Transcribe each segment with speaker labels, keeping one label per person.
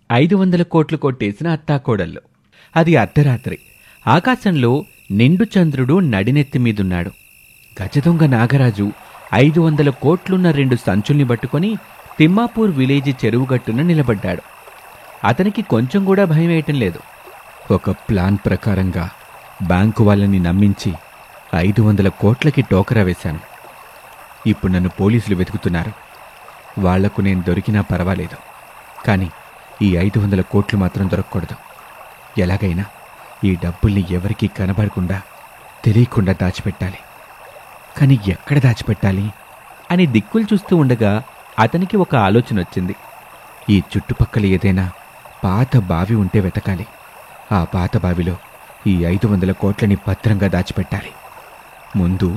Speaker 1: 500 కోట్లు కొట్టేసిన అత్తాకోడళ్ళు. అది అర్ధరాత్రి. ఆకాశంలో నిండు చంద్రుడు నడినెత్తి మీదున్నాడు. గజదొంగ నాగరాజు 500 కోట్లున్న 2 సంచుల్ని పట్టుకొని తిమ్మాపూర్ విలేజీ చెరువుగట్టున నిలబడ్డాడు. అతనికి కొంచెం కూడా భయం వేయటం లేదు. ఒక ప్లాన్ ప్రకారంగా బ్యాంకు వాళ్ళని నమ్మించి 500 కోట్లకి టోకరా వేశాను. ఇప్పుడు నన్ను పోలీసులు వెతుకుతున్నారు. వాళ్లకు నేను దొరికినా పర్వాలేదు, కానీ ఈ 500 కోట్లు మాత్రం దొరకకూడదు. ఎలాగైనా ఈ డబ్బుల్ని ఎవరికీ కనబడకుండా తెలియకుండా దాచిపెట్టాలి. కానీ ఎక్కడ దాచిపెట్టాలి అని దిక్కులు చూస్తూ ఉండగా అతనికి ఒక ఆలోచన వచ్చింది. ఈ చుట్టుపక్కల ఏదైనా పాత బావి ఉంటే వెతకాలి. ఆ పాత బావిలో ఈ 500 కోట్లని భద్రంగా దాచిపెట్టాలి. ముందు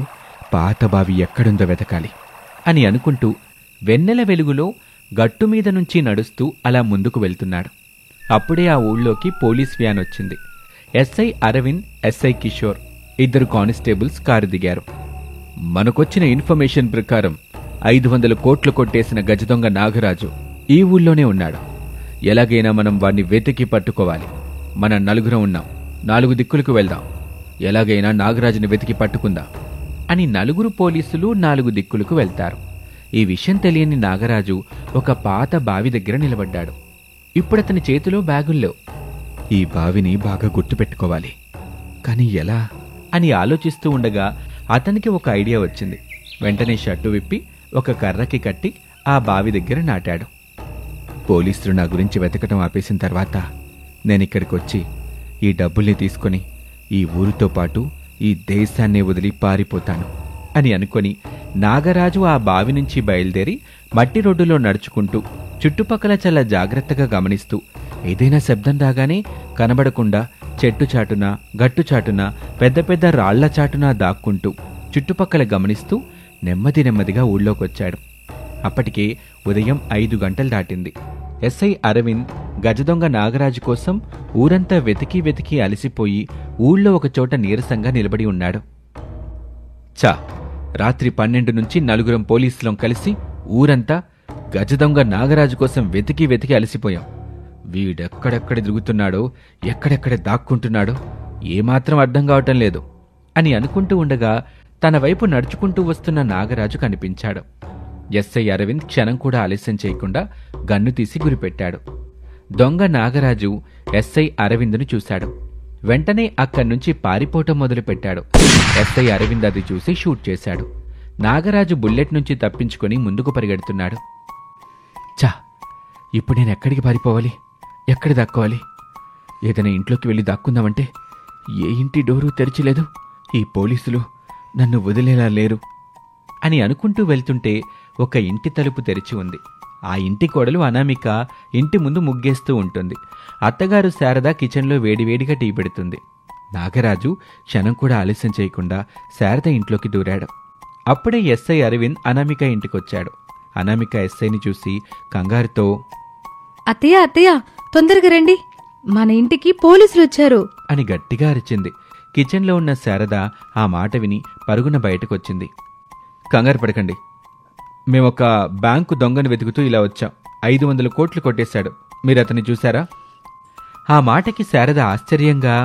Speaker 1: పాత బావి ఎక్కడుందో వెతకాలి అని అనుకుంటూ వెన్నెల వెలుగులో గట్టుమీద నుంచి నడుస్తూ అలా ముందుకు వెళ్తున్నాడు. అప్పుడే ఆ ఊళ్ళోకి పోలీస్ వ్యాన్ వచ్చింది. SI Arvind, SI Kishore, 2 constables car దిగారు. మనకొచ్చిన ఇన్ఫర్మేషన్ ప్రకారం 500 కోట్లు కొట్టేసిన గజదొంగ నాగరాజు ఈ ఊళ్ళోనే ఉన్నాడు. ఎలాగైనా మనం వాణ్ణి వెతికి పట్టుకోవాలి. మనం 4 ఉన్నాం. 4 దిక్కులకు వెళ్దాం. ఎలాగైనా నాగరాజుని వెతికి పట్టుకుందాం అని 4 పోలీసులు 4 దిక్కులకు వెళ్తారు. ఈ విషయం తెలియని నాగరాజు ఒక పాత బావి దగ్గర నిలబడ్డాడు. ఇప్పుడతని చేతిలో బ్యాగుల్లో. ఈ బావిని బాగా గుర్తుపెట్టుకోవాలి, కానీ ఎలా అని ఆలోచిస్తూ ఉండగా అతనికి ఒక ఐడియా వచ్చింది. వెంటనే షర్టు విప్పి ఒక కర్రకి కట్టి ఆ బావి దగ్గర నాటాడు. పోలీసులు నా గురించి వెతకటం ఆపేసిన తర్వాత నేనిక్కడికొచ్చి ఈ డబ్బుల్ని తీసుకుని ఈ ఊరితో పాటు ఈ దేశాన్నే వదిలి పారిపోతాను అని అనుకొని నాగరాజు ఆ బావి నుంచి బయలుదేరి మట్టి రోడ్డులో నడుచుకుంటూ చుట్టుపక్కల చాలా జాగ్రత్తగా గమనిస్తూ ఏదైనా శబ్దం రాగానే కనబడకుండా చెట్టు చాటున, గట్టు చాటున, పెద్ద పెద్ద రాళ్ల చాటున దాక్కుంటూ చుట్టుపక్కల గమనిస్తూ నెమ్మదిగా ఊళ్ళోకొచ్చాడు. అప్పటికే ఉదయం 5 గంటలు దాటింది. ఎస్ఐ అరవింద్ గజదొంగ నాగరాజు కోసం ఊరంతా వెతికి అలసిపోయి ఊళ్ళో ఒకచోట నీరసంగా నిలబడి ఉన్నాడు. రాత్రి 12 నుంచి 4 పోలీసులం కలిసి ఊరంతా గజదొంగ నాగరాజు కోసం వెతికి అలసిపోయాం. వీడెక్కడెక్కడ తిరుగుతున్నాడో, ఎక్కడెక్కడ దాక్కుంటున్నాడో ఏమాత్రం అర్థం కావటం లేదు అని అనుకుంటూ ఉండగా తన వైపు నడుచుకుంటూ వస్తున్న నాగరాజు కనిపించాడు. ఎస్ఐ అరవింద్ క్షణం కూడా ఆలస్యం చేయకుండా గన్ను తీసి గురిపెట్టాడు. దొంగ నాగరాజు ఎస్ఐ అరవింద్ను చూశాడు. వెంటనే అక్కడ్నుంచి పారిపోవటం మొదలుపెట్టాడు. ఎస్ఐ అరవింద్ అది చూసి షూట్ చేశాడు. నాగరాజు బుల్లెట్ నుంచి తప్పించుకొని ముందుకు పరిగెడుతున్నాడు. ఇప్పుడు నేనెక్కడికి పారిపోవాలి? ఎక్కడ దాక్కోవాలి? ఏదైనా ఇంట్లోకి వెళ్ళి దాక్కుందామంటే ఏ ఇంటి డోరు తెరిచిలేదు. ఈ పోలీసులు నన్ను వదిలేలా లేరు అని అనుకుంటూ వెళ్తుంటే ఒక ఇంటి తలుపు తెరిచి ఉంది. ఆ ఇంటి కోడలు అనామిక ఇంటి ముందు ముగ్గేస్తూ ఉంటుంది. అత్తగారు శారద కిచెన్లో వేడివేడిగా టీ పెడుతుంది. నాగరాజు క్షణం కూడా ఆలస్యం చేయకుండా శారద ఇంట్లోకి దూరాడు. అప్పుడే ఎస్ఐ అరవింద్ అనామిక ఇంటికొచ్చాడు. అనామిక ఎస్ఐని చూసి కంగారుతో,
Speaker 2: అత్తయ్య తొందరగా రండి, మన ఇంటికి పోలీసులు వచ్చారు
Speaker 1: అని గట్టిగా అరిచింది. కిచెన్లో ఉన్న శారద ఆ మాట విని పరుగున బయటకొచ్చింది. కంగారు పడకండి, మేమొక బ్యాంకు దొంగను వెతుకుతూ ఇలా వచ్చాం. 500 కోట్లు కొట్టేశాడు. మీరు అతన్ని చూశారా? ఆ మాటకి శారద ఆశ్చర్యంగా,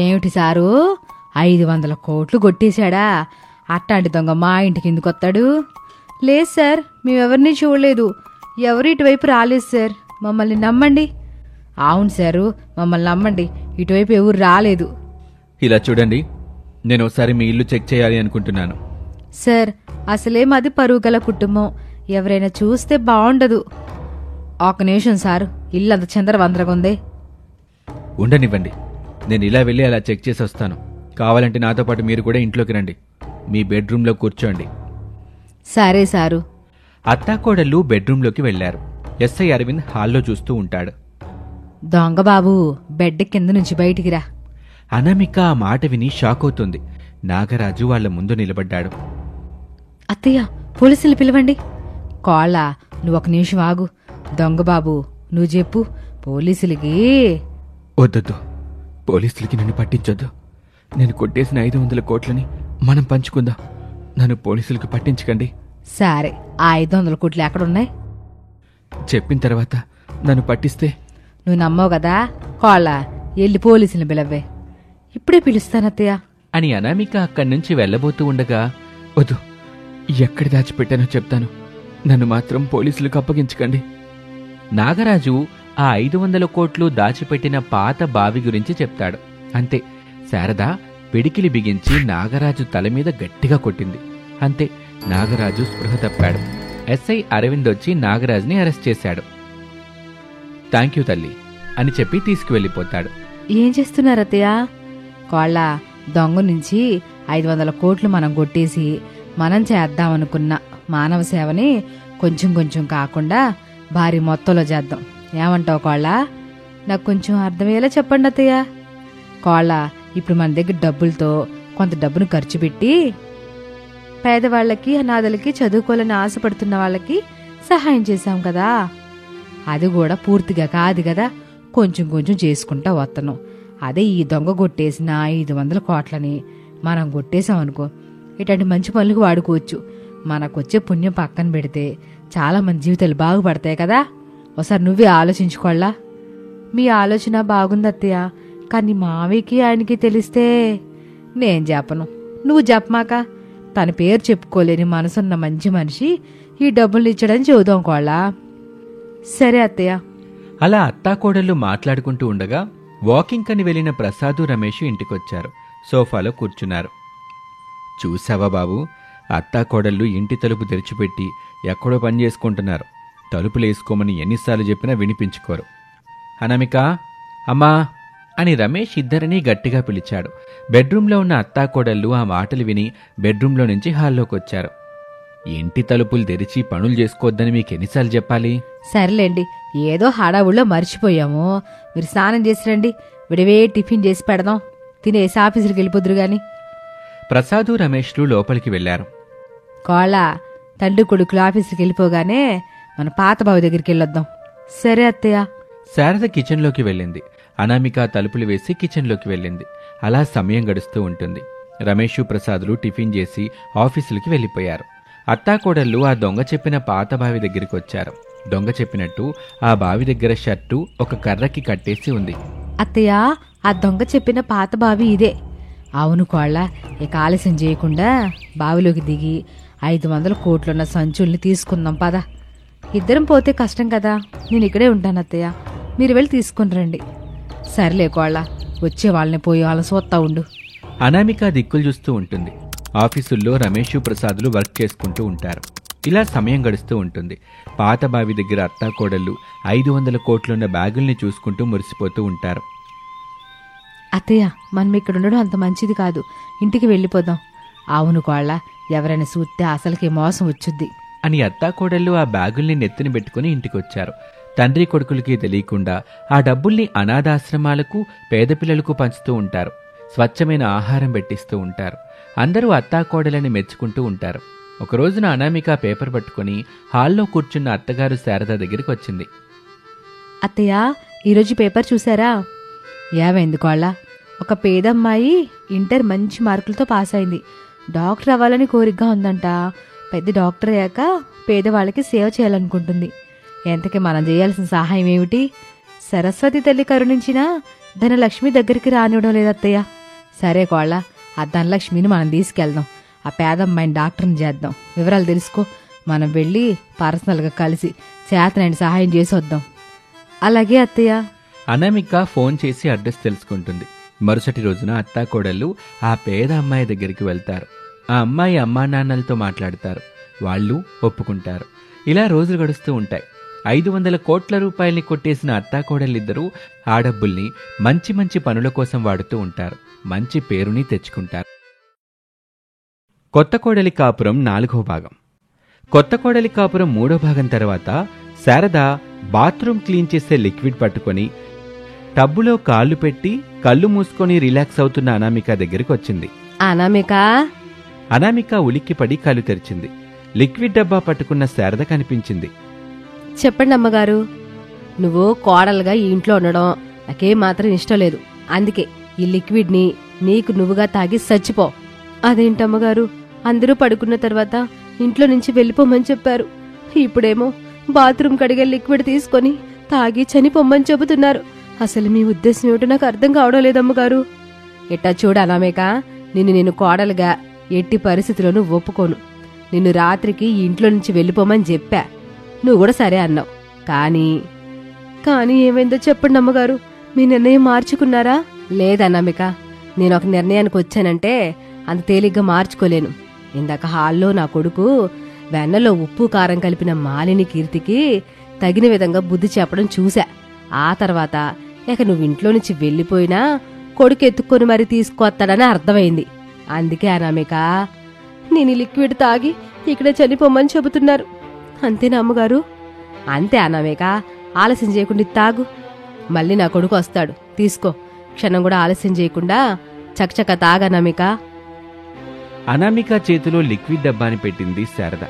Speaker 2: ఏమిటి సారు, 500 కోట్లు కొట్టేశాడా? అట్టాంటి దొంగ మా ఇంటికి ఎందుకొత్తాడు? లేదు సార్, మేమెవరినీ చూడలేదు. ఎవరు ఇటువైపు రాలేదు సార్, మమ్మల్ని నమ్మండి. అవును సారు, మమ్మల్ని నమ్మండి, ఇటువైపు ఎవరు రాలేదు.
Speaker 1: ఇలా చూడండి, నేను ఒకసారి మీ ఇల్లు చెక్ చేయాలి అనుకుంటున్నాను.
Speaker 2: సార్, అసలే మాది పరువు గల కుటుంబం, ఎవరైనా చూస్తే బాగుండదు. ఒక నిమిషం సారు, ఇల్లు అంత చందరవందరగా ఉంది.
Speaker 1: ఉండనివ్వండి, నేను ఇలా వెళ్ళి అలా చెక్ చేసి వస్తాను. కావాలంటే నాతో పాటు మీరు కూడా ఇంట్లోకి రండి. మీ బెడ్రూమ్లో కూర్చోండి.
Speaker 2: సరే సారు.
Speaker 1: అత్తాకోడళ్ళు బెడ్రూంలోకి వెళ్లారు. ఎస్ఐ అరవింద్ హాల్లో చూస్తూ ఉంటాడు.
Speaker 2: దొంగ బాబు, బెడ్ కింద నుంచి బయటికి రా.
Speaker 1: అనామిక ఆ మాట విని షాక్ అవుతుంది. నాగరాజు వాళ్ల ముందు నిలబడ్డాడు.
Speaker 2: అత్తయ్య, పోలీసులు పిలవండి. కోళ్ళ, నువ్వు ఒక నిమిషం ఆగు. దొంగ బాబు, నువ్వు చెప్పు పోలీసులకి.
Speaker 1: వద్దొద్దు, పోలీసులకి నన్ను పట్టించొద్దు. నేను కొట్టేసిన 500 కోట్లని మనం పంచుకుందాం. నన్ను పోలీసులకు పట్టించకండి.
Speaker 2: సరే, ఆ 500 కోట్లు ఎక్కడున్నాయి?
Speaker 1: చెప్పిన తర్వాత నన్ను పట్టిస్తే
Speaker 2: నువ్వు నమ్మవు కదా, కోళ్ళ వెళ్ళి పోలీసులు పిలవే. ఇప్పుడే పిలుస్తానత్తయ్య
Speaker 1: అని అనామిక అక్కడి నుంచి వెళ్ళబోతూ ఉండగా, వద్దు, ఎక్కడ దాచిపెట్టానో చెప్తాను, నన్ను మాత్రం పోలీసులకు అప్పగించకండి. నాగరాజు ఆ 500 కోట్లు దాచిపెట్టిన పాత బావి గురించి చెప్తాడు. అంతే, శారద పిడికిలి బిగించి నాగరాజు తల మీద గట్టిగా కొట్టింది. అంతే, నాగరాజు స్పృహ తప్పాడు. ఎస్ఐ అరవింద్ వచ్చి నాగరాజుని అరెస్ట్ చేశాడు. థాంక్యూ తల్లి అని చెప్పి తీసుకువెళ్ళిపోతాడు.
Speaker 2: ఏం చేస్తున్నారత్తయ్య? కోళ్ళ దొంగ నుంచి 500 కోట్లు మనం కొట్టేసి మనం చేద్దామనుకున్న మానవ సేవని కొంచెం కొంచెం కాకుండా భారీ మొత్తంలో చేద్దాం. ఏమంటావు కోళ్ళ? నాకు కొంచెం అర్థమయ్యేలా చెప్పండి అత్తయ్య. కోళ్ళ, ఇప్పుడు మన దగ్గర డబ్బులతో కొంత డబ్బును ఖర్చు పెట్టి పేదవాళ్లకి, అనాథలకి, చదువుకోవాలని ఆశపడుతున్న వాళ్ళకి సహాయం చేశాం కదా, అది కూడా పూర్తిగా కాదు కదా, కొంచెం కొంచెం చేసుకుంటా వస్తాను. అదే ఈ దొంగ కొట్టేసిన 500 కోట్లని మనం కొట్టేశామనుకో, ఇట్లాంటి మంచి పనులకు వాడుకోవచ్చు. మనకొచ్చే పుణ్యం పక్కన పెడితే చాలా మంది జీవితాలు బాగుపడతాయి కదా. ఒకసారి నువ్వే ఆలోచించుకోళ్ళా. మీ ఆలోచన బాగుంది అత్తయ్య, కానీ మావికి ఆయనకి తెలిస్తే నేను చెప్పను, నువ్వు చెప్పమాక. తన పేరు చెప్పుకోలేని మనసున్న మంచి మనిషి ఈ డబ్బులు ఇచ్చడని చెబుదాం కోళ్ళ. సరే అత్తయ్య.
Speaker 1: అలా అత్తాకోడళ్ళు మాట్లాడుకుంటూ ఉండగా వాకింగ్ కని వెళ్లిన ప్రసాదు, రమేష్ ఇంటికొచ్చారు. సోఫాలో కూర్చున్నారు. చూసావా బాబు, అత్తాకోడళ్ళు ఇంటి తలుపు తెరిచిపెట్టి ఎక్కడో పని చేసుకుంటున్నారు. తలుపులేసుకోమని ఎన్నిసార్లు చెప్పినా వినిపించుకోరు. అనామిక, అమ్మా అని రమేష్ ఇద్దరినీ గట్టిగా పిలిచాడు. బెడ్రూంలో ఉన్న అత్తాకోడళ్ళు ఆ మాటలు విని బెడ్రూంలో నుంచి హాల్లోకొచ్చారు. ఇంటి తలుపులు తెరిచి పనులు చేసుకోవద్దని మీకెన్నిసార్లు చెప్పాలి?
Speaker 2: సర్లేండి, ఏదో హడావుల్లో మర్చిపోయాము. మీరు స్నానం చేసి రండి, విడివే టిఫిన్ చేసి పెడదాం, తినేసి ఆఫీసులకు వెళ్ళిపోదురు గాని.
Speaker 1: ప్రసాదు, రమేష్లు లోపలికి వెళ్లారు.
Speaker 2: కోళ్ళ, తండ్రి కొడుకులు ఆఫీసుకి వెళ్ళిపోగానే మన పాత బావి దగ్గరికి వెళ్ళొద్దాం. సరే అత్తయ్య.
Speaker 1: శారద కిచెన్లోకి వెళ్ళింది. అనామిక తలుపులు వేసి కిచెన్లోకి వెళ్ళింది. అలా సమయం గడుస్తూ ఉంటుంది. రమేషు, ప్రసాదులు టిఫిన్ చేసి ఆఫీసులకి వెళ్ళిపోయారు. అత్తాకోడళ్ళు ఆ దొంగ చెప్పిన పాత బావి దగ్గరికి వచ్చారు. దొంగ చెప్పినట్టు ఆ బావి దగ్గర షర్టు ఒక కర్రకి కట్టేసి ఉంది.
Speaker 2: అత్తయ్య, ఆ దొంగ చెప్పిన పాత బావి ఇదే. అవును కోళ్ళ, ఇక ఆలస్యం చేయకుండా బావిలోకి దిగి 500 కోట్లున్న సంచుల్ని తీసుకుందాం పద. ఇద్దరం పోతే కష్టం కదా, నేను ఇక్కడే ఉంటాను అత్తయ్య, మీరు వెళ్ళి తీసుకుని రండి. సర్లే కోళ్ళ, వచ్చే వాళ్ళని పోయే వాళ్ళని చూస్తా ఉండు.
Speaker 1: అనామిక దిక్కులు చూస్తూ ఉంటుంది. ఆఫీసుల్లో రమేషు, ప్రసాదులు వర్క్ చేసుకుంటూ ఉంటారు. ఇలా సమయం గడుస్తూ ఉంటుంది. పాత బావి దగ్గర అత్తాకోడళ్ళు 500 కోట్లున్న బ్యాగుల్ని చూసుకుంటూ మురిసిపోతూ ఉంటారు.
Speaker 2: అత్తయ్య, మనం ఇక్కడ ఉండడం అంత మంచిది కాదు, ఇంటికి వెళ్ళిపోదాం. అవును కోళ్ళ, ఎవరైనా చూస్తే అసలుకి మోసం వచ్చుద్ది
Speaker 1: అని అత్తాకోడళ్ళు ఆ బ్యాగుల్ని నెత్తిన పెట్టుకుని ఇంటికొచ్చారు. తండ్రి కొడుకులకి తెలియకుండా ఆ డబ్బుల్ని అనాథాశ్రమాలకు, పేదపిల్లలకు పంచుతూ ఉంటారు. స్వచ్ఛమైన ఆహారం పెట్టిస్తూ ఉంటారు. అందరూ అత్తాకోడలని మెచ్చుకుంటూ ఉంటారు. ఒకరోజున అనామిక పేపర్ పట్టుకుని హాల్లో కూర్చున్న అత్తగారు శారద దగ్గరికి వచ్చింది.
Speaker 2: అత్తయ్య, ఈరోజు పేపర్ చూసారా? ఏమైంది కోళ్ళ? ఒక పేదమ్మాయి ఇంటర్ మంచి మార్కులతో పాస్ అయింది. డాక్టర్ అవ్వాలని కోరికగా ఉందంట. పెద్ద డాక్టర్ అయ్యాక పేదవాళ్ళకి సేవ చేయాలనుకుంటుంది. ఎంతకీ మనం చేయాల్సిన సహాయం ఏమిటి? సరస్వతి తల్లి కరుణించినా ధనలక్ష్మి దగ్గరికి రానివ్వడం లేదత్తయ్య. సరే కోళ్ళ, ఆ ధనలక్ష్మిని మనం తీసుకెళ్దాం. ఆ పేదమ్మాయిని డాక్టర్ని చేద్దాం. వివరాలు తెలుసుకో, మనం వెళ్ళి పర్సనల్గా కలిసి చేతనైన సహాయం చేసి వద్దాం. అలాగే అత్తయ్య.
Speaker 1: అనామిక ఫోన్ చేసి అడ్రస్ తెలుసుకుంటుంది. మరుసటి రోజున అత్తాకోడళ్ళు ఆ పేద అమ్మాయి దగ్గరికి వెళ్తారు. ఆ అమ్మాయి అమ్మా నాన్నలతో మాట్లాడతారు. వాళ్ళు ఒప్పుకుంటారు. ఇలా రోజులు గడుస్తూ ఉంటాయి. 500 కోట్ల రూపాయల్ని కొట్టేసిన అత్తాకోడళ్ళిద్దరూ ఆ డబ్బుల్ని మంచి మంచి పనుల కోసం వాడుతూ ఉంటారు. మంచి పేరుని తెచ్చుకుంటారు. కొత్త కోడలి కాపురం 4వ భాగం. కొత్త కోడలి కాపురం 3వ భాగం తర్వాత శారద బాత్రూమ్ క్లీన్ చేసే లిక్విడ్ పట్టుకొని టబ్బులో కాళ్ళు పెట్టి కళ్ళు మూసుకొని రిలాక్స్ అవుతున్న అనామిక దగ్గరికి వచ్చింది. అనామిక ఉలిక్కిపడి కళ్ళు తెరిచింది. లిక్విడ్ డబ్బా పట్టుకున్న శారద కనిపించింది.
Speaker 2: చెప్పండి అమ్మగారు. నువ్వు కోడలుగా ఈ ఇంట్లో ఉండడం నాకేం మాత్రం ఇష్టం లేదు. అందుకే ఈ లిక్విడ్ని నీకు నువ్వుగా తాగి చచ్చిపో. అదేంటమ్మగారు, అందరూ పడుకున్న తర్వాత ఇంట్లో నుంచి వెళ్ళిపోమని చెప్పారు. ఇప్పుడేమో బాత్రూమ్ కడిగే లిక్విడ్ తీసుకొని తాగి చనిపోమ్మని చెబుతున్నారు. అసలు మీ ఉద్దేశం ఏమిటో నాకు అర్థం కావడం లేదమ్మగారు. ఎట్టా చూడు అనామేక, నేను కోడలుగా ఎట్టి పరిస్థితుల్లోనూ ఒప్పుకోను. నిన్ను రాత్రికి ఈ ఇంట్లో నుంచి వెళ్ళిపోమని చెప్పా. నువ్వు కూడా సరే అన్నావు. కానీ ఏమైందో చెప్పండి అమ్మగారు. మీ నిర్ణయం మార్చుకున్నారా? లేదన్నామిక, నేను ఒక నిర్ణయానికి వచ్చానంటే అంత తేలిగ్గా మార్చుకోలేను. ఇందాక హాల్లో నా కొడుకు వెన్నలో ఉప్పు కారం కలిపిన మాలిని కీర్తికి తగిన విధంగా బుద్ధి చెప్పడం చూశా. ఆ తర్వాత ఇక నువ్వు ఇంట్లో నుంచి వెళ్ళిపోయినా కొడుకు ఎత్తుక్కొని మరీ తీసుకొస్తాడని అర్థమైంది. అందుకే అనామిక, నేను లిక్విడ్ తాగి ఇక్కడే చనిపోమని చెబుతున్నారు. అంతేనా అమ్మగారు? అంతే అనామిక, ఆలస్యం చేయకుండా తాగు. మళ్ళీ నా కొడుకు వస్తాడు, తీసుకో. క్షణం కూడా ఆలస్యం చేయకుండా చకచక తాగనామిక.
Speaker 1: అనామిక చేతిలో లిక్విడ్ డబ్బాని పెట్టింది శారద.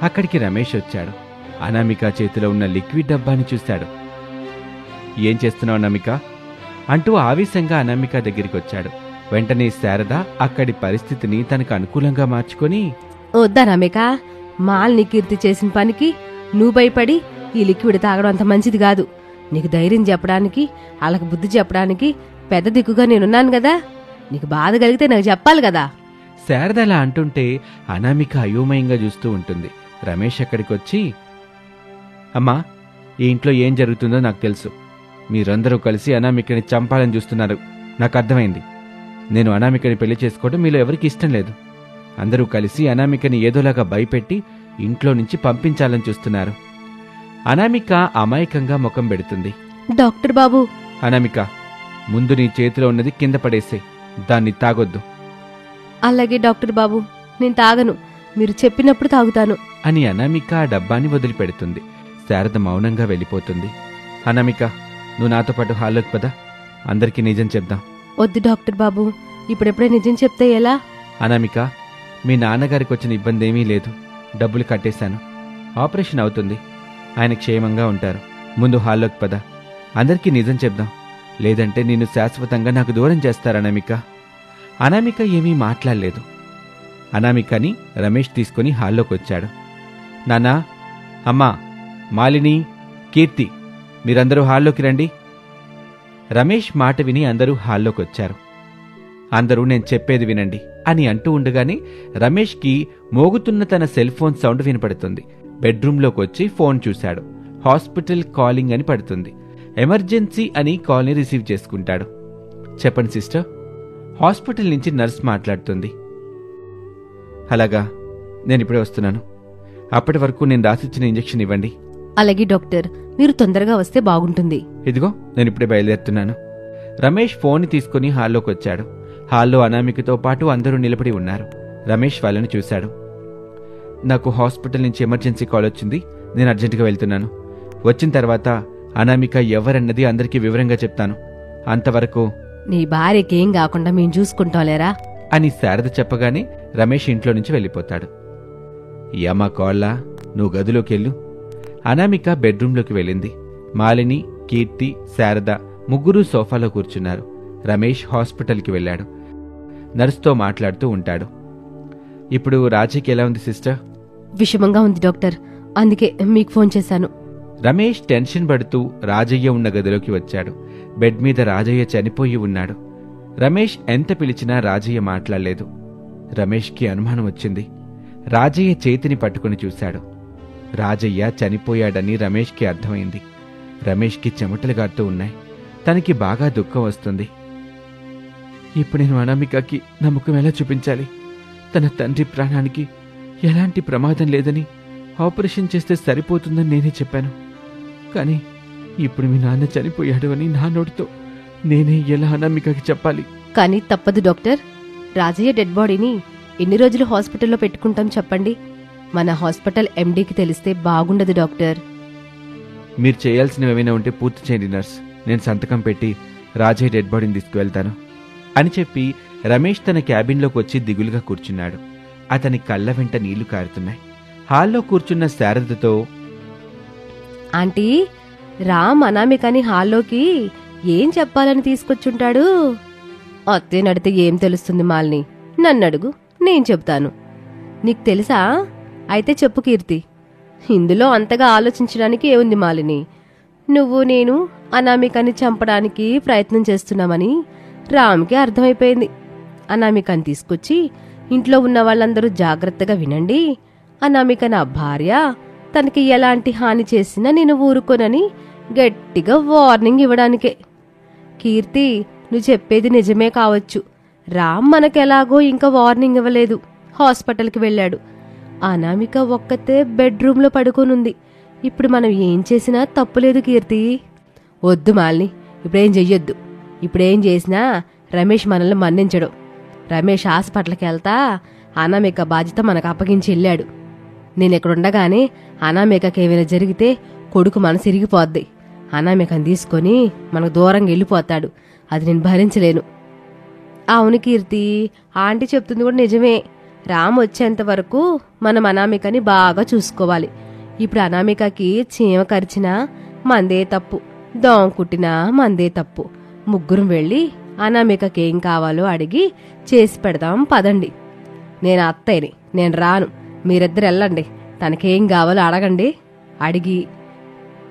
Speaker 1: అక్కడికి రమేష్ వచ్చాడు. అనామిక చేతిలో ఉన్న లిక్విడ్ డబ్బాని చూశాడు. ఏం చేస్తున్నావు అనామిక అంటూ ఆవేశంగా అనామిక దగ్గరికి వచ్చాడు. వెంటనే శారద అక్కడి పరిస్థితిని తనకు అనుకూలంగా మార్చుకొని,
Speaker 2: వద్దనామిక, మాల్ని కీర్తి చేసిన పనికి నువ్వు భయపడి ఈ లిక్విడ్ తాగడం అంత మంచిది కాదు. నీకు ధైర్యం చెప్పడానికి, వాళ్ళకి బుద్ధి చెప్పడానికి పెద్ద దిక్కుగా నేనున్నాను కదా. నీకు బాధ కలిగితే నాకు చెప్పాలి కదా.
Speaker 1: శారద అలా అంటుంటే అనామిక అయోమయంగా చూస్తూ ఉంటుంది. రమేష్ అక్కడికొచ్చి, అమ్మా, ఈ ఇంట్లో ఏం జరుగుతుందో నాకు తెలుసు. మీరందరూ కలిసి అనామికని చంపాలని చూస్తున్నారు. నాకు అర్థమైంది. నేను అనామికని పెళ్లి చేసుకోవడం మీలో ఎవరికి ఇష్టం లేదు. అందరూ కలిసి అనామికని ఏదోలాగా భయపెట్టి ఇంట్లో నుంచి పంపించాలని చూస్తున్నారు. అనామిక అమాయకంగా ముఖం పెడుతుంది.
Speaker 2: డాక్టర్ బాబు,
Speaker 1: అనామిక, ముందు నీ చేతిలో ఉన్నది కింద పడేసే, దాన్ని తాగొద్దు.
Speaker 2: అలాగే డాక్టర్ బాబు, నేను తాగను. మీరు చెప్పినప్పుడు తాగుతాను
Speaker 1: అని అనామిక ఆ డబ్బాని వదిలిపెడుతుంది. శారద మౌనంగా వెళ్ళిపోతుంది. అనామిక, నువ్వు నాతో పాటు హాల్లోకి పద, అందరికీ నిజం చెప్దాం.
Speaker 2: వద్దు డాక్టర్ బాబు, ఇప్పుడెప్పుడే నిజం చెప్తే ఎలా?
Speaker 1: అనామిక, మీ నాన్నగారికి వచ్చిన ఇబ్బంది ఏమీ లేదు. డబ్బులు కట్టేశాను. ఆపరేషన్ అవుతుంది. ఆయన క్షేమంగా ఉంటారు. ముందు హాల్లోకి పద, అందరికీ నిజం చెప్దాం. లేదంటే నిన్ను శాశ్వతంగా నాకు దూరం చేస్తారు అనామిక. అనామిక ఏమీ మాట్లాడలేదు. అనామికని రమేష్ తీసుకుని హాల్లోకి వచ్చాడు. నాన్నా, అమ్మా, మాలిని, కీర్తి, మీరందరూ హాల్లోకి రండి. రమేష్ మాట విని అందరూ హాల్లోకి వచ్చారు. అందరూ నేను చెప్పేది వినండి అని అంటూ ఉండగానే రమేష్కి మోగుతున్న తన సెల్ ఫోన్ సౌండ్ వినపడుతుంది. బెడ్రూంలోకి వచ్చి ఫోన్ చూశాడు. హాస్పిటల్ కాలింగ్ అని పడుతుంది. ఎమర్జెన్సీ అని కాల్ని రిసీవ్ చేసుకుంటాడు. చెప్పండి సిస్టర్. హాస్పిటల్ నుంచి నర్స్ మాట్లాడుతుంది. అలాగా, నేనిప్పుడే వస్తున్నాను. అప్పటి వరకు నేను రాసిచ్చిన ఇంజెక్షన్ ఇవ్వండి.
Speaker 2: అలాగే డాక్టర్, మీరు తొందరగా వస్తే బాగుంటుంది.
Speaker 1: ఇదిగో, నేనిప్పుడే బయలుదేరుతున్నాను. రమేష్ ఫోన్ తీసుకుని హాల్లోకి వచ్చాడు. హాల్లో అనామికతో పాటు అందరూ నిలబడి ఉన్నారు. రమేష్ వాళ్ళని చూశాడు. నాకు హాస్పిటల్ నుంచి ఎమర్జెన్సీ కాల్ వచ్చింది. నేను అర్జెంటుగా వెళ్తున్నాను. వచ్చిన తర్వాత అనామిక ఎవరన్నది అందరికీ వివరంగా చెప్తాను. అంతవరకు
Speaker 2: నీ భార్యకేం కాకుండా మేం చూసుకుంటాంలేరా
Speaker 1: అని శారద చెప్పగానే రమేష్ ఇంట్లో నుంచి వెళ్ళిపోతాడు. యమా కోళ్ళ, నువ్వు గదిలోకెళ్ళు. అనామిక బెడ్రూంలోకి వెళ్ళింది. మాలిని, కీర్తి, శారద ముగ్గురూ సోఫాలో కూర్చున్నారు. రమేష్ హాస్పిటల్కి వెళ్ళాడు. నర్సుతో మాట్లాడుతూ ఉంటాడు. ఇప్పుడు రాజీకి ఎలా ఉంది సిస్టర్?
Speaker 2: విషమంగా ఉంది డాక్టర్, అందుకే మీకు ఫోన్ చేశాను.
Speaker 1: రమేష్ టెన్షన్ పడుతూ రాజయ్య ఉన్న గదిలోకి వచ్చాడు. బెడ్ మీద రాజయ్య చనిపోయి ఉన్నాడు. రమేష్ ఎంత పిలిచినా రాజయ్య మాట్లాడలేదు. రమేష్కి అనుమానం వచ్చింది. రాజయ్య చేతిని పట్టుకుని చూశాడు. రాజయ్య చనిపోయాడని రమేష్కి అర్థమైంది. రమేష్కి చెమటలు గారుతూ ఉన్నాయి. తనకి బాగా దుఃఖం వస్తుంది. ఇప్పుడు నేను అనామికకి నమ్మకం ఎలా చూపించాలి? తన తండ్రి ప్రాణానికి ఎలాంటి ప్రమాదం లేదని, ఆపరేషన్ చేస్తే సరిపోతుందని నేనే చెప్పాను. కానీ ఇప్పుడు మీ నాన్న చనిపోయాడు అని నా నోటితో నేనే ఎలా అనామికకి చెప్పాలి?
Speaker 2: కానీ తప్పదు డాక్టర్. రాజయ్య డెడ్ బాడీని ఎన్ని రోజులు హాస్పిటల్లో పెట్టుకుంటాం చెప్పండి? మన హాస్పిటల్ ఎండీకి తెలిస్తే బాగుండదు డాక్టర్.
Speaker 1: మీరు చేయాల్సినవి ఏమైనా ఉంటే పూర్తి చేయండి నర్స్. నేను సంతకం పెట్టి రాజయ్య డెడ్ బాడీని తీసుకువెళ్తాను అని చెప్పి రమేష్ తన క్యాబిన్లోకి వచ్చి దిగులుగా కూర్చున్నాడు. అతని కళ్ళ వెంట నీళ్లు కారుతున్నాయి. హాల్లో కూర్చున్న శారదతో,
Speaker 2: ఆంటీ, రామ్ అనామికని హాల్లోకి ఏం చెప్పాలని తీసుకొచ్చుంటాడు? అత్తే నడితే ఏం తెలుస్తుంది మాలిని? నన్నడుగు, నేను చెప్తాను. నీకు తెలుసా? అయితే చెప్పు కీర్తి. ఇందులో అంతగా ఆలోచించడానికి ఏముంది మాలిని?
Speaker 3: నువ్వు నేను అనామికని చంపడానికి ప్రయత్నం చేస్తున్నామని రామ్కి అర్థమైపోయింది. అనామికని తీసుకొచ్చి ఇంట్లో ఉన్న వాళ్ళందరూ జాగ్రత్తగా వినండి, అనామిక నా భార్య, తనకి ఎలాంటి హాని చేసినా నేను ఊరుకోనని గట్టిగా వార్నింగ్ ఇవ్వడానికే. కీర్తి, నువ్వు చెప్పేది నిజమే కావచ్చు. రామ్ మనకెలాగో ఇంకా వార్నింగ్ ఇవ్వలేదు, హాస్పిటల్కి వెళ్ళాడు. అనామిక ఒక్కతే బెడ్రూమ్లో పడుకోనుంది. ఇప్పుడు మనం ఏం చేసినా తప్పులేదు కీర్తి. వద్దు మాలిని, ఇప్పుడేం చెయ్యొద్దు. ఇప్పుడేం చేసినా రమేష్ మనల్ని మన్నించడు. రమేష్ హాస్పిటల్కి వెళ్తా అనామిక బాధ్యత మనకు అప్పగించి వెళ్ళాడు. నేనెక్కడుండగానే అనామికకి ఏమైనా జరిగితే కొడుకు మనసు ఇరిగిపోద్ది. అనామికని తీసుకొని మనకు దూరంగా వెళ్ళిపోతాడు. అది నేను భరించలేను. అవును కీర్తి, ఆంటీ చెప్తుంది కూడా నిజమే. రామ్ వచ్చేంత వరకు మనం అనామికని బాగా చూసుకోవాలి. ఇప్పుడు అనామికకి చీమ కరిచినా మందే తప్పు, దోమ కుట్టినా మందే తప్పు. ముగ్గురం వెళ్ళి అనామికకేం కావాలో అడిగి చేసి పెడదాం పదండి. నేను అత్తయ్యని, నేను రాను. మీరిద్దరు వెళ్ళండి, తనకేం కావాలో అడగండి, అడిగి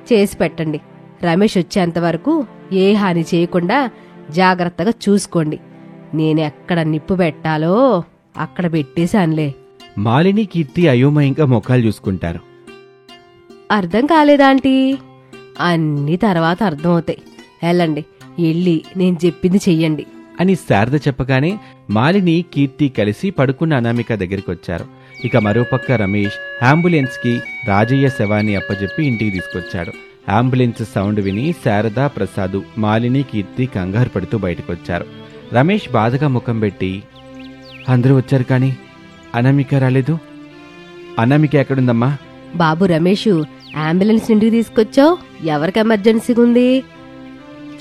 Speaker 3: చేసి పెట్టండి. రమేష్ వచ్చేంతవరకు ఏ హాని చేయకుండా జాగ్రత్తగా చూసుకోండి. నేనెక్కడ నిప్పు పెట్టాలో అక్కడ పెట్టేశానులే.
Speaker 1: మాలిని, కీర్తి అయోమయంగా ముఖాలు చూసుకుంటారు.
Speaker 3: అర్థం కాలేదాంటీ? అన్నీ తర్వాత అర్థమవుతాయి. వెళ్ళండి, వెళ్ళి నేను చెప్పింది చెయ్యండి
Speaker 1: అని శారద చెప్పగానే మాలిని, కీర్తి కలిసి పడుకున్న అనామిక దగ్గరికి వచ్చారు. ఇక మరోపక్క రమేష్ అంబులెన్స్కి రాజయ్య శవాన్ని అప్పజెప్పి ఇంటికి తీసుకొచ్చాడు. అంబులెన్స్ సౌండ్ విని శారద, ప్రసాదు, మాలిని, కీర్తి కంగారు పడుతూ బయటకొచ్చారు. రమేష్ బాధగా ముఖం పెట్టి, అందరూ వచ్చారు కానీ అనామిక రాలేదు. అనామిక ఎక్కడుందమ్మా?
Speaker 3: బాబు రమేషు, అంబులెన్స్ ఇంటికి తీసుకొచ్చావు, ఎవరికి ఎమర్జెన్సీగా ఉంది?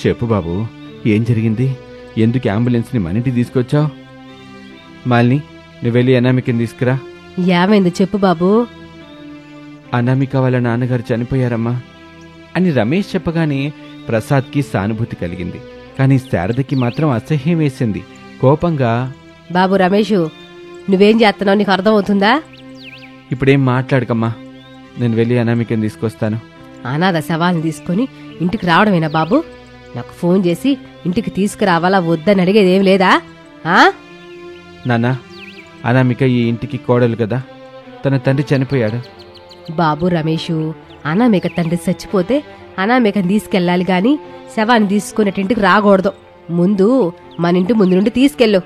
Speaker 1: చెప్పు బాబు, ఏం జరిగింది? ఎందుకు అంబులెన్స్ని మన ఇంటికి తీసుకొచ్చావు? మాలిని, నువ్వెళ్ళి అనామికని తీసుకురా.
Speaker 3: ఏమైంది చెప్పు బాబు.
Speaker 1: అనామిక వాళ్ళ నాన్నగారు చనిపోయారమ్మా అని రమేష్ చెప్పగానే ప్రసాద్కి సానుభూతి కలిగింది. కానీ శారదకి మాత్రం అసహ్యం వేసింది. కోపంగా,
Speaker 3: బాబు రమేషు, నువ్వేం చేస్తున్నావు, నీకు అర్థమవుతుందా?
Speaker 1: ఇప్పుడేం మాట్లాడకమ్మా, నేను వెళ్ళి అనామికని తీసుకొస్తాను.
Speaker 3: అనాథ శవాన్ని తీసుకుని ఇంటికి రావడమేనా బాబు? నాకు ఫోన్ చేసి ఇంటికి తీసుకురావాలా వద్దని అడిగేదేం లేదా?
Speaker 1: నాన్న, అనామిక ఈ ఇంటికి కోడలు కదా, తన తండ్రి చనిపోయాడు.
Speaker 3: బాబు రమేషు, అనామిక తండ్రి చచ్చిపోతే అనామికని తీసుకెళ్ళాలి గాని శవాన్ని తీసుకునేటింటికి రాకూడదు. ముందు మన ఇంటి ముందు నుండి తీసుకెళ్ళు.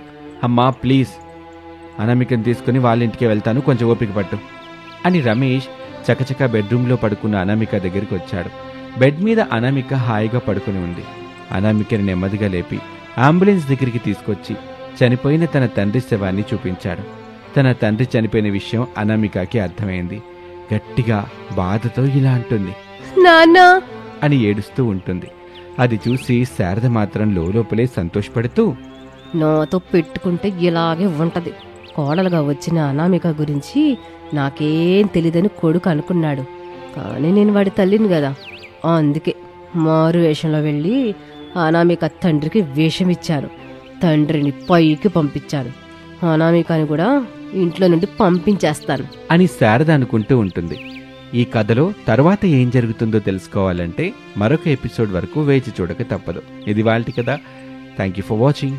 Speaker 1: అమ్మా ప్లీజ్, అనామికని తీసుకుని వాళ్ళ ఇంటికి వెళ్తాను, కొంచెం ఓపిక పట్టు అని రమేష్ చకచక బెడ్రూమ్లో పడుకున్న అనామిక దగ్గరికి వచ్చాడు. బెడ్ మీద అనామిక హాయిగా పడుకుని ఉంది. అనామికని నెమ్మదిగా లేపి అంబులెన్స్ దగ్గరికి తీసుకొచ్చి చనిపోయిన తన తండ్రి శవాన్ని చూపించాడు. తన తండ్రి చనిపోయిన విషయం అనామికకి అర్థమైంది. గట్టిగా బాధతో ఇలా అంటుంది,
Speaker 3: నాన్నా
Speaker 1: అని ఏడుస్తూ ఉంటుంది. అది చూసి శారద మాత్రం లోపలే సంతోషపడుతూ,
Speaker 3: నాతో పెట్టుకుంటే ఇలాగే ఉంటది. కోడలుగా వచ్చిన అనామిక గురించి నాకేం తెలీదని కొడుకు అనుకున్నాడు. కానీ నేను వాడి తల్లిని కదా, అందుకే మారు వేషంలో వెళ్ళి అనామిక తండ్రికి వేషం ఇచ్చాను. తండ్రిని పైకి పంపించాను. అనామికని కూడా ఇంట్లో నుండి పంపించేస్తాను
Speaker 1: అని శారద అనుకుంటూ ఉంటుంది. ఈ కథలో తర్వాత ఏం జరుగుతుందో తెలుసుకోవాలంటే మరొక ఎపిసోడ్ వరకు వేచి చూడక తప్పదు. ఇది వాళ్ళ కథ. Thank you for watching.